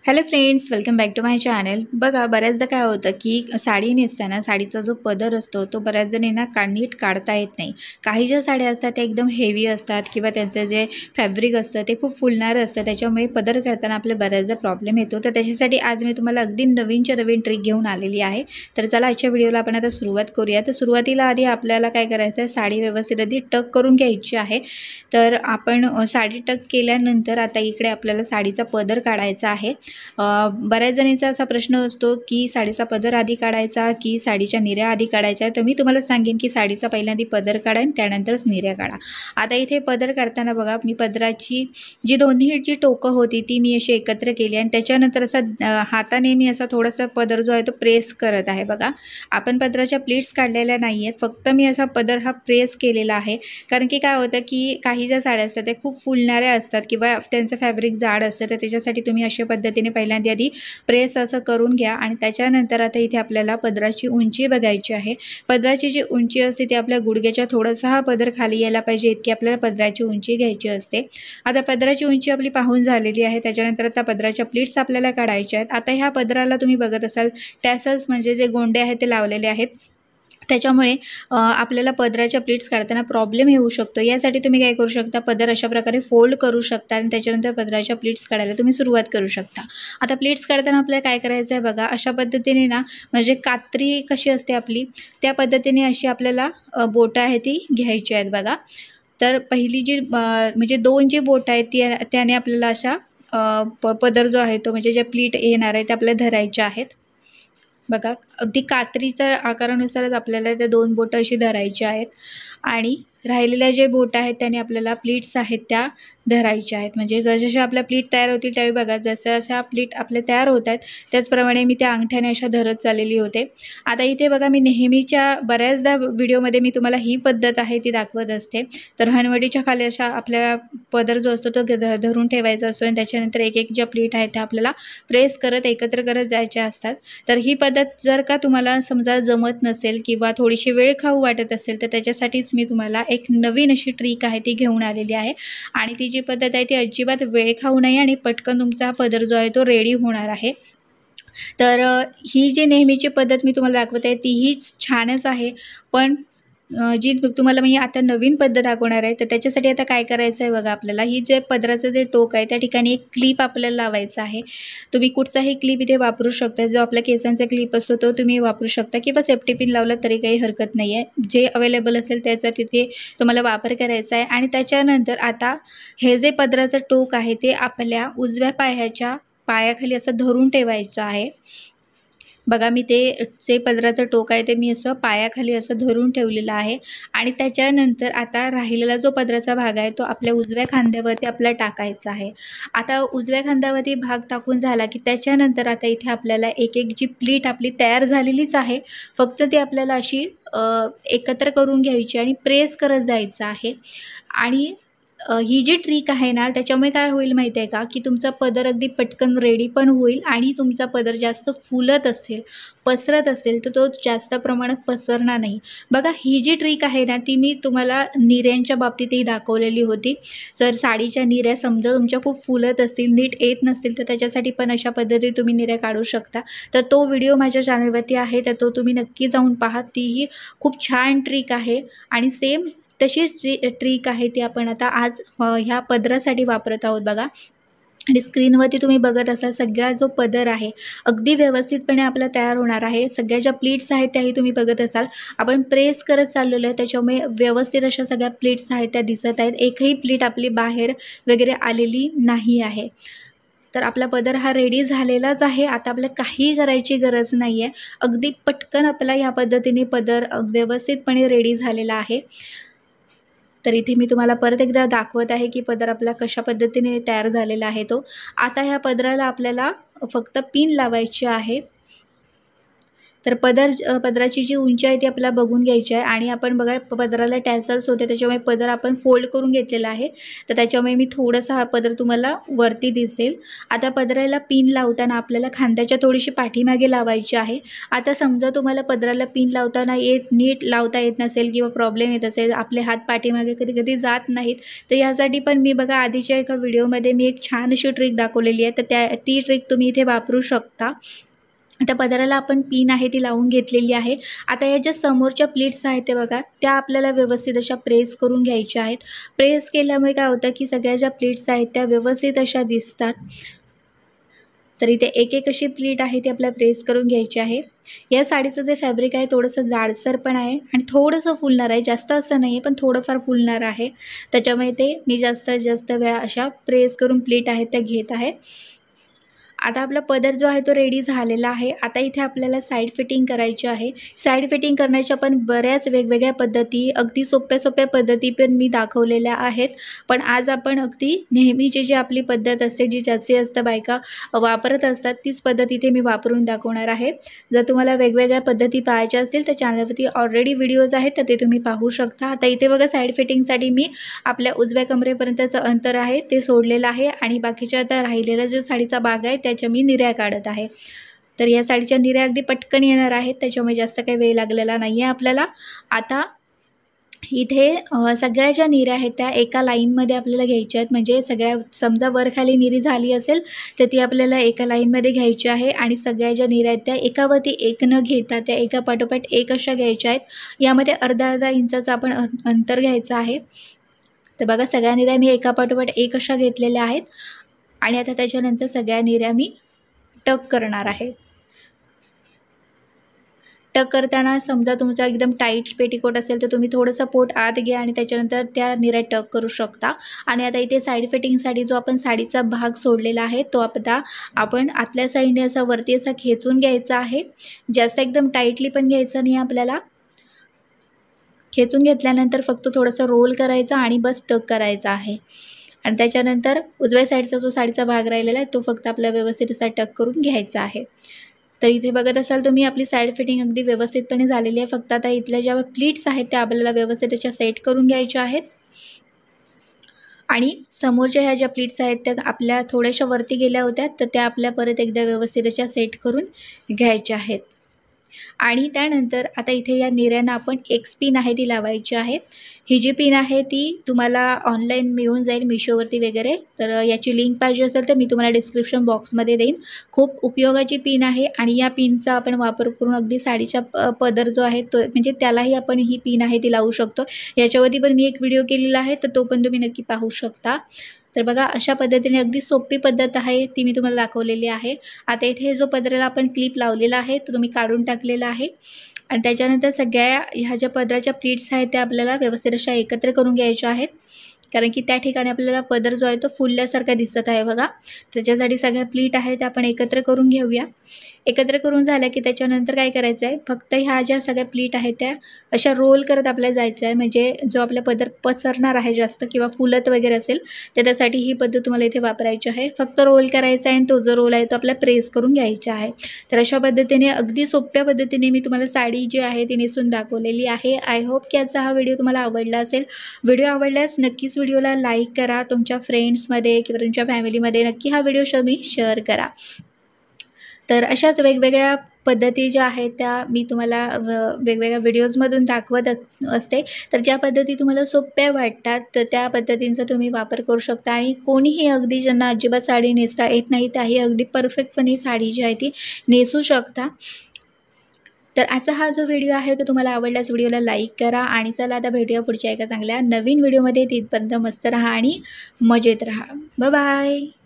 Hello friends, welcome back to my channel. बघा, बऱ्याचदा काय होतं की साडी नेसताना साडीचा जो पदर असतो तो बऱ्याच जणींना नीट काढता येत नाही. काही ज्या साड्या असतात त्या एकदम हेवी असतात किंवा त्यांचं जे फॅब्रिक असतं ते खूप फुलणारं असतं, त्याच्यामुळे पदर करताना आपल्याला बऱ्याचदा प्रॉब्लेम येतो. तर त्याच्यासाठी आज मी तुम्हाला अगदी नवीनच्या नवीन ट्रिक घेऊन आलेली आहे. तर चला आजच्या व्हिडिओला आपण आता सुरुवात करूया. तर सुरुवातीला आधी आपल्याला काय करायचं आहे, साडी व्यवस्थित आधी टक करून घ्यायची आहे. तर आपण साडी टक केल्यानंतर आता इकडे आपल्याला साडीचा पदर काढायचा आहे. बऱ्याच जणींचा असा प्रश्न असतो की साडीचा पदर आधी काढायचा की साडीच्या निर्या आधी काढायच्या. तर मी तुम्हाला सांगेन की साडीचा पहिल्यांदा पदर काढा आणि त्यानंतरच निर्या काढा. आता इथे पदर काढताना बघा, मी पदराची जी दोन्ही जी टोकं होती ती मी अशी एकत्र केली आणि त्याच्यानंतर असा हाताने मी असा थोडासा पदर जो आहे तो प्रेस करत आहे. बघा, आपण पदराच्या प्लीट्स काढलेल्या नाही आहेत, फक्त मी असा पदर हा प्रेस केलेला आहे. कारण की काय होतं की काही ज्या साड्या असतात त्या खूप फुलणाऱ्या असतात किंवा त्यांचं फॅब्रिक जाड असतं, तर त्याच्यासाठी तुम्ही अशा पद्धतीने पहिल्यांदा आधी प्रेस असं करून घ्या. आणि त्याच्यानंतर आता इथे आपल्याला पदराची उंची बघायची आहे. पदराची जी उंची असते ती आपल्या गुडघ्याच्या थोडासा हा पदर खाली यायला पाहिजे, इतकी आपल्याला पदराची उंची घ्यायची असते. आता पदराची उंची आपली पाहून झालेली आहे. त्याच्यानंतर आता पदराच्या प्लीट्स आपल्याला काढायच्या आहेत. आता ह्या पदराला तुम्ही बघत असाल टॅसल्स म्हणजे जे गोंडे आहेत ते लावलेले आहेत, त्याच्यामुळे आपल्याला पदराच्या प्लीट्स काढताना प्रॉब्लेम येऊ शकतो. यासाठी तुम्ही काय करू शकता, पदर अशा प्रकारे फोल्ड करू शकता आणि त्याच्यानंतर पदराच्या प्लीट्स काढायला तुम्ही सुरुवात करू शकता. आता प्लीट्स काढताना आपल्याला काय करायचं आहे बघा, अशा पद्धतीने ना, म्हणजे कात्री कशी असते आपली त्या पद्धतीने अशी आपल्याला बोटं आहेत ती घ्यायची आहेत बघा. तर पहिली जी म्हणजे दोन जी बोटं आहेत त्याने आपल्याला अशा पदर जो आहे तो म्हणजे ज्या प्लीट येणार आहे त्या आपल्याला धरायच्या आहेत. बघा, अगदी कात्रीच्या आकारानुसारच आपल्याला त्या दोन बोटं अशी धरायची आहेत आणि राहिलेल्या जे बोटं आहेत त्याने आपल्याला प्लीट्स आहेत त्या धरायच्या आहेत. म्हणजे जसजशा आपल्या प्लीट तयार होतील त्यावेळी बघा, जशा प्लीट आपल्या तयार होत आहेत त्याचप्रमाणे मी त्या अंगठ्याने अशा धरत चाललेली होते. आता इथे बघा, मी नेहमीच्या बऱ्याचदा व्हिडिओमध्ये मी तुम्हाला ही पद्धत आहे ती दाखवत असते. तर हनवटीच्या खाली अशा आपल्या पदर जो असतो तो धरून ठेवायचा असतो आणि त्याच्यानंतर एक एक ज्या प्लीट आहेत त्या आपल्याला प्रेस करत एकत्र करत जायच्या असतात. तर ही पद्धत जर का तुम्हाला समजा जमत नसेल किंवा थोडीशी वेळ खाऊ वाटत असेल तर त्याच्यासाठीच मी तुम्हाला एक नवीन अशी ट्रिक आहे ती घेऊन आलेली आहे. आणि ती जी पद्धत आहे ती अजिबात वेळ खाऊ नये आणि पटकन तुमचा पदर जो आहे तो रेडी होणार आहे. तर ही जी नेहमीची पद्धत मी तुम्हाला दाखवत आहे तीही छानच आहे, पण जी तुम्हाला मी आता नवीन पद्धत दाखवणार आहे तर त्याच्यासाठी आता काय करायचं आहे बघा, आपल्याला ही जे पदराचं जे टोक आहे त्या ठिकाणी एक क्लिप आपल्याला लावायचा आहे. तुम्ही कुठचाही क्लिप इथे वापरू शकता, जो आपल्या केसांचा क्लिप असतो तो तुम्ही वापरू शकता किंवा सेफ्टी पिन लावला तरी काही हरकत नाही आहे. जे अवेलेबल असेल त्याचा तिथे तुम्हाला वापर करायचा आहे. आणि त्याच्यानंतर आता हे जे पदराचं टोक आहे ते आपल्या उजव्या पायाखाली असं धरून ठेवायचं आहे. बघा, मी ते जे पदराचं टोक आहे ते मी असं पायाखाली असं धरून ठेवलेलं आहे. आणि त्याच्यानंतर आता राहिलेला जो पदराचा भाग आहे तो आपल्या उजव्या खांद्यावरती आपल्याला टाकायचा आहे. आता उजव्या खांद्यावरती भाग टाकून झाला की त्याच्यानंतर आता इथे आपल्याला एक एक जी प्लीट आपली तयार झालेलीच आहे, फक्त ती आपल्याला अशी एकत्र करून घ्यायची आणि प्रेस करत जायचं आहे. आणि ही जी ट्रिक आहे ना, त्याच्यामुळे काय होईल माहिती आहे का, की तुमचा पदर अगदी पटकन रेडी पण होईल आणि तुमचा पदर जास्त फुलत असेल, पसरत असेल तर तो जास्त प्रमाणात पसरणार नाही. बघा, ही जी ट्रिक आहे ना ती मी तुम्हाला निर्यांच्या बाबतीतही दाखवलेली होती. जर साडीच्या निर्या समजा तुमच्या खूप फुलत असतील, नीट येत नसतील तर त्याच्यासाठी पण अशा पद्धतीने तुम्ही निर्या काढू शकता. तर तो व्हिडिओ माझ्या चॅनलवरती आहे, तर तो तुम्ही नक्की जाऊन पहा. तीही खूप छान ट्रिक आहे आणि सेम तशीच ट्रिक आहे ती आपण आता आज ह्या पदरासाठी वापरत आहोत बघा. आणि स्क्रीनवरती तुम्ही बघत असाल सगळा जो पदर आहे अगदी व्यवस्थितपणे आपला तयार होणार आहे. सगळ्या ज्या प्लीट्स आहेत त्याही तुम्ही बघत असाल आपण प्रेस करत चाललेलो आहे, त्याच्यामुळे व्यवस्थित अशा सगळ्या प्लीट्स आहेत त्या दिसत आहेत. एकही प्लीट आपली बाहेर वगैरे आलेली नाही आहे. तर आपला पदर हा रेडी झालेलाच आहे. आता आपल्याला काही करायची गरज नाही आहे. अगदी पटकन आपला ह्या पद्धतीने पदर व्यवस्थितपणे रेडी झालेला आहे. तर इथे मी तुम्हाला परत एकदा दाखवत आहे की पदर आपला कशा पद्धतीने तयार झालेला आहे तो. आता ह्या पदराला आपल्याला फक्त पिन लावायची आहे. तर पदराची जी उंची आहे ती आपल्याला बघून घ्यायची आहे आणि आपण बघा पदराला टॅसल्स होते त्याच्यामुळे पदर आपण फोल्ड करून घेतलेला आहे, तर त्याच्यामुळे मी थोडासा हा पदर तुम्हाला वरती दिसेल. आता पदराला पिन लावताना आपल्याला खांद्याच्या थोडीशी पाठीमागे लावायची आहे. आता समजा तुम्हाला पदराला पिन लावताना नीट लावता येत नसेल किंवा प्रॉब्लेम येत असेल, आपले हात पाठीमागे कधी कधी जात नाहीत, तर यासाठी पण मी बघा आधीच्या एका व्हिडिओमध्ये मी एक छान अशी ट्रिक दाखवलेली आहे, तर ती ट्रिक तुम्ही इथे वापरू शकता. आता पदराला आपण पिन आहे ती लावून घेतलेली आहे. आता या ज्या समोरच्या प्लीट्स आहेत ते बघा, त्या आपल्याला व्यवस्थित अशा प्रेस करून घ्यायच्या आहेत. प्रेस केल्यामुळे काय होतं की सगळ्या ज्या प्लीट्स आहेत त्या व्यवस्थित अशा दिसतात. तर इथे एक एक अशी प्लीट आहे ती आपल्याला प्रेस करून घ्यायची आहे. या साडीचं जे फॅब्रिक आहे थोडंसं जाडसर पण आहे आणि थोडंसं फुलणार आहे, जास्त असं नाही आहे पण थोडंफार फुलणार आहे. त्याच्यामुळे ते मी जास्तीत जास्त वेळा अशा प्रेस करून प्लीट आहेत त्या घेत आहे. आता आपला पदर जो आहे तो रेडी झालेला आहे. आता इथे आपल्याला साईड फिटिंग करायची आहे. साईड फिटिंग करण्याच्या पण बऱ्याच वेगवेगळ्या पद्धती, अगदी सोप्या पद्धती पण मी दाखवलेल्या आहेत. पण आज आपण अगदी नेहमीची जी आपली पद्धत असते, जी जास्तीत जास्त बायका वापरत असतात, तीच पद्धत इथे मी वापरून दाखवणार आहे. जर तुम्हाला वेगवेगळ्या पद्धती पाहायच्या असतील तर चॅनलवरती ऑलरेडी व्हिडिओज आहेत, तर ते तुम्ही पाहू शकता. आता इथे बघा साईड फिटिंगसाठी मी आपल्या उजव्या कमरेपर्यंतचं अंतर आहे ते सोडलेलं आहे आणि बाकीच्या आता राहिलेला जो साडीचा भाग आहे त्याच्या मी निऱ्या काढत आहे. तर या साडीच्या निऱ्या अगदी पटकन येणार आहेत, त्याच्यामुळे जास्त काही वेळ लागलेला नाही आहे आपल्याला. आता इथे सगळ्या ज्या निऱ्या आहेत त्या एका लाईनमध्ये आपल्याला घ्यायच्या आहेत. म्हणजे सगळ्या समजा वर खाली निरी झाली असेल तर ती आपल्याला एका लाईनमध्ये घ्यायची आहे आणि सगळ्या ज्या निऱ्या आहेत त्या एकावरती एक न घेता त्या एका पाठोपाठ एक अशा घ्यायच्या आहेत. यामध्ये अर्धा इंचाचं आपण अंतर घ्यायचं आहे. तर बघा सगळ्या निऱ्या मी एका पाठोपाठ एक अशा घेतलेल्या आहेत आणि आता त्याच्यानंतर सगळ्या निऱ्या मी टक करणार आहे. टक करताना समजा तुमचा एकदम टाईट पेटीकोट असेल तर तुम्ही थोडंसं पोट आत घ्या आणि त्याच्यानंतर त्या निऱ्या टक करू शकता. आणि आता इथे साईड फिटिंगसाठी जो आपण साडीचा भाग सोडलेला आहे तो आता आपण आतल्या साईडने असा वरती असा खेचून घ्यायचा आहे. जास्त एकदम टाईटली पण घ्यायचं नाही आपल्याला. खेचून घेतल्यानंतर फक्त थोडंसं रोल करायचा आणि बस टक करायचा आहे. आणि त्याच्यानंतर उजव्या साईडचा जो साडीचा भाग राहिलेला आहे तो फक्त आपल्याला व्यवस्थित असा टक करून घ्यायचा आहे. तर इथे बघत असाल तुम्ही आपली साईड फिटिंग अगदी व्यवस्थितपणे झालेली आहे. फक्त आता इथल्या ज्या प्लीट्स आहेत त्या आपल्याला व्यवस्थित अशा सेट करून घ्यायच्या आहेत आणि समोरच्या ह्या ज्या प्लीट्स आहेत त्या आपल्या थोड्याशा वरती गेल्या होत्या, तर त्या आपल्या परत एकदा व्यवस्थित अशा सेट करून घ्यायच्या आहेत. आणि त्यानंतर आता इथे या निऱ्यांना आपण एक पिन आहे ती लावायची आहे. ही जी पिन आहे ती तुम्हाला ऑनलाईन मिळून जाईल मिशोवरती वगैरे, तर याची लिंक पाहिजे असेल तर मी तुम्हाला डिस्क्रिप्शन बॉक्समध्ये देईन. खूप उपयोगाची पिन आहे आणि या पिनचा आपण वापर करून अगदी साडीचा पदर जो आहे तो म्हणजे त्यालाही आपण ही पिन आहे ती लावू शकतो. याच्यावरती पण मी एक व्हिडिओ केलेला आहे, तर तो पण तुम्ही नक्की पाहू शकता. तर बघा अशा पद्धतीने अगदी सोपी पद्धत आहे ती मी तुम्हाला दाखवलेली आहे. आता इथे जो पदराला आपण क्लिप लावलेला आहे तो तुम्ही काढून टाकलेला आहे आणि त्याच्यानंतर सगळ्या ह्या ज्या पदराच्या प्लीट्स आहेत त्या आपल्याला व्यवस्थित अशा एकत्र करून घ्यायच्या आहेत. कारण की त्या ठिकाणी आपल्याला पदर जो आहे तो फुलल्यासारखा दिसत आहे बघा. त्याच्यासाठी सगळ्या प्लीट आहेत त्या आपण एकत्र करून घेऊया. एकत्र करून झाल्या की त्याच्यानंतर काय करायचं आहे, फक्त ह्या ज्या सगळ्या प्लीट आहेत त्या अशा रोल करत आपल्याला जायचं आहे. म्हणजे जो आपला पदर पसरणार आहे जास्त किंवा फुलत वगैरे असेल तर त्यासाठी ही पद्धत तुम्हाला इथे वापरायची आहे. फक्त रोल करायचा आहे आणि तो जो रोल आहे तो आपल्याला प्रेस करून घ्यायचा आहे. तर अशा पद्धतीने अगदी सोप्या पद्धतीने मी तुम्हाला साडी जी आहे ती नेसून दाखवलेली आहे. आय होप की आजचा हा व्हिडिओ तुम्हाला आवडला असेल. व्हिडिओ आवडल्यास नक्कीच व्हिडिओला लाईक करा. तुमच्या फ्रेंड्समध्ये किंवा तुमच्या फॅमिलीमध्ये नक्की हा व्हिडिओ तुम्ही शेअर करा. तर अशाच वेगवेगळ्या पद्धती ज्या आहेत त्या मी तुम्हाला वेगवेगळ्या व्हिडिओजमधून दाखवत असते. तर ज्या पद्धती तुम्हाला सोप्या वाटतात तर त्या पद्धतींचा तुम्ही वापर करू शकता. आणि कोणीही अगदी ज्यांना अजिबात साडी नेसता येत नाही त्याही अगदी परफेक्टपणे साडी जी आहे ती नेसू शकता. तर आजचा हा जो व्हिडिओ आहे तो तुम्हाला आवडल्यास व्हिडिओला लाईक करा आणि चला आता भेटूया पुढच्या एका चांगल्या नवीन व्हिडिओमध्ये. तिथपर्यंत मस्त राहा आणि मजेत राहा. Bye bye.